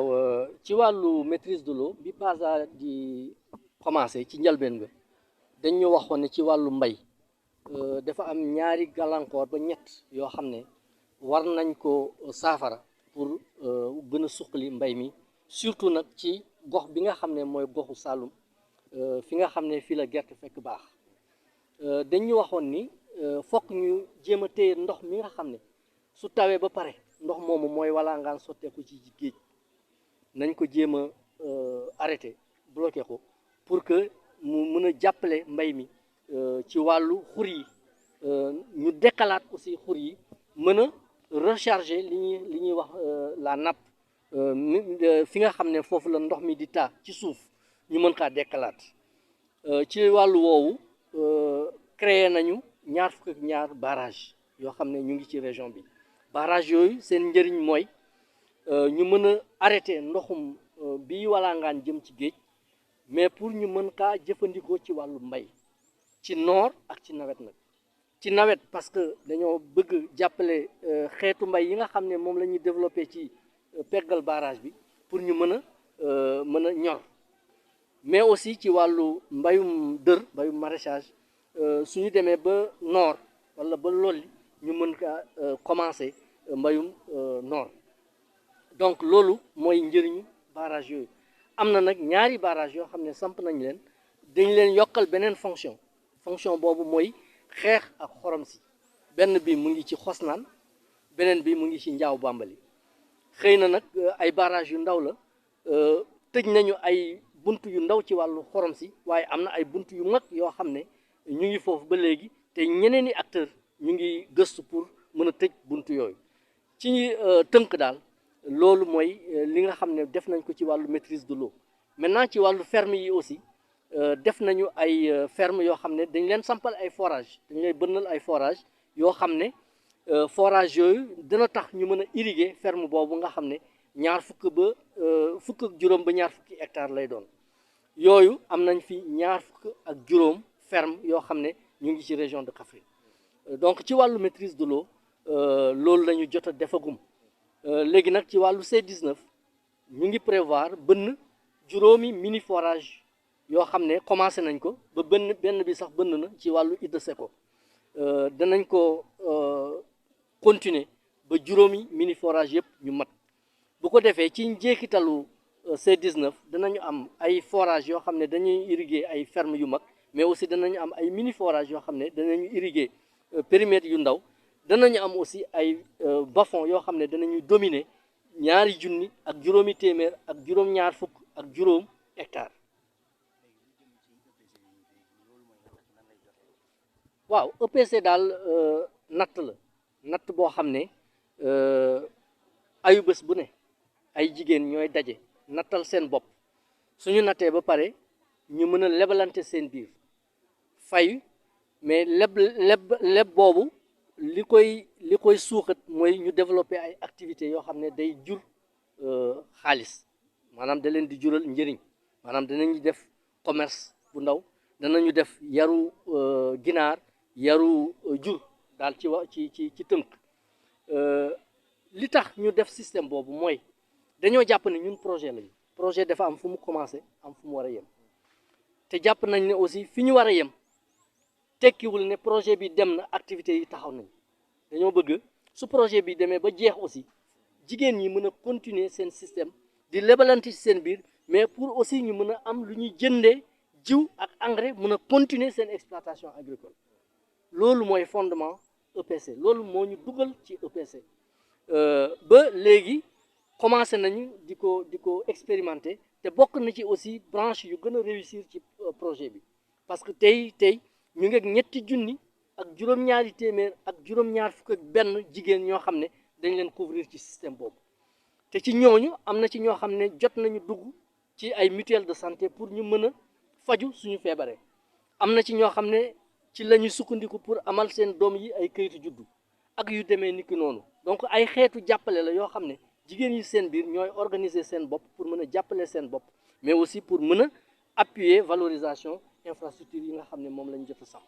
waaw ci wàllu maîtrise de l'eau bi PASA di commencé ci njëlbeen ga dañ ñu waxoon ne ci wàllu mbay dafa am ñaari gàllankoor ba ñett yoo xam ne war nañ ko saafara pour gën a suqali mbay mi surtout nag ci gox bi nga xam ne mooy goxu Saloum fi nga xam ne fii la gerte fekk baax dañ ñu waxoon ni fokk ñu jéem a téye ndox mi nga xam ne su tawee ba pare ndox moomu mooy walangaan sotteeku ci géej nañ ko jéem a arrêté bloqué ko pour que mu mën a jàppale mbay mi ci wàllu xur yi ñu dekkalaat aussi xur yi mën a recharger li ñuy wax la nappe fi nga xam ne foofu la ndox mi di taa ci suuf ñu mën kaa dekkalaat ci wàllu woowu créé nañu ñaar fukk ak ñaar barrage yoo xam ne ñu ngi ci région bi barrage yooyu seen njëriñ mooy ñu mën a arrêté ndoxum bi walangaan jëm ci géej mais pour ñu mën kaa jëfandikoo ci wàllu mbay ci noor ak ci nawet nag ci nawet parce que dañoo bëgg jàppale xeetu mbay yi nga xam ne moom la ñuy développé ci peggal barrage bi pour ñu mën a ñor mais aussi ci wàllu mbayum dër mbayum maraîchage suñu demee ba noor wala ba lolli ñu mën kaa commencé mbayum noor donc loolu mooy njëriñu barrage yooyu am na nag ñaari barrage yoo xam ne samp nañ leen dañ leen yokkal beneen fonction boobu mooy xeex ak xorom si benn bi mu ngi ci Xosnaan beneen bi mu ngi ci Njaaw Bàmbali xëy na nag ay barrage yu ndaw la tëj nañu ay bunt yu ndaw ci wàllu xorom si waaye am na ay bunt yu mag yoo xam ne ñu ngi foofu ba léegi te ñeneen i acteur ñu ngi gëstu pour mën a tëj bunt yooyu ci tënk daal loolu mooy li nga xam ne def nañ ko ci wàllu maîtrise de l'eau maintenant ci wàllu ferme yi aussi def nañu ay ferme yoo xam ne dañ leen sampal ay forage dañ lay bënnal ay forage yoo xam ne forage yooyu dina tax ñu mën a irriguer ferme boobu nga xam ne ñaar fukk ak juróom ba ñaar fukki hectare lay doon yooyu am nañ fi ñaar fukk ak juróom ferme yoo xam ne ñu ngi ci région de Kaffrine donc ci wàllu maîtrise de l'eau loolu la ñu jot a defagum léegi nag ci wàllu C19 ñu ngi prévoir bënn juróomi mini forage yoo xam ne commencé nañ ko ba benn bi sax bënn na ci wàllu Idda Seko danañ ko continuer ba juróomi mini forage yëpp ñu mat bu ko defee ci njeexitalu C19 danañu am ay forage yoo xam ne dañuy irriguer ay ferme yu mag mais aussi danañu am ay mini forage yoo xam ne danañu irriguer périmètre yu ndaw danañu am aussi ay bas-fonds yoo xam ne danañu dominer ñaari junni ak juróomi téeméer ak juróom-ñaar fukk ak juróom hectare waaw EPC daal natt boo xam ne ayu bés bu ne ay jigéen ñooy daje nattal seen bopp suñu nattee ba pare ñu mën a lebalante seen biir fayu mais leb boobu li koy suuxat mooy ñu développer ay activités yoo xam ne day jur xaalis maanaam da leen di jural njëriñ maanaam danañu def commerce bu ndaw danañu def yaru ginaar yaru jur daal ci tënk li tax ñu def système boobu mooy dañoo jàpp ne ñun projet dafa am fu mu commencé am fu mu war a yem te jàpp nañ ne aussi fi ñu war a yem tekkiwul ne projet bi dem na activités yi taxaw nañ dañoo bëgg su projet bi demee ba jeex aussi jigéen ñi mën a continuer seen système di lebalante ci seen biir mais pour aussi ñu mën a am lu ñuy jëndee jiw ak engrais mën a continuer seen exploitation agricole loolu mooy fondement EPC loolu moo ñu dugal ci EPC ba léegi commencé nañu di ko expérimenter te bokk na ci aussi branche yu gën a réussir ci projet bi parce que tey ñu ngi ak ñetti junni ak juróom-ñaari téeméer ak juróom-ñaar fukk ak benn jigéen ñoo xam ne dañ leen couvrir ci système boobu te ci ñooñu am na ci ñoo xam ne jot nañu dugg ci ay mutuelle de santé pour ñu mën a faju suñu feebaree am na ci ñoo xam ne ci la ñuy sukkandiku pour amal seen doom yi ay kayitu juddu ak yu demee niki noonu donc ay xeetu jàppale la yoo xam ne jigéen yi seen biir ñooy organiser seen bopp pour mën a jàppale seen bopp mais aussi pour mën a appuyer valorisation infrastructure yi nga xam ne moom lañ jot a samp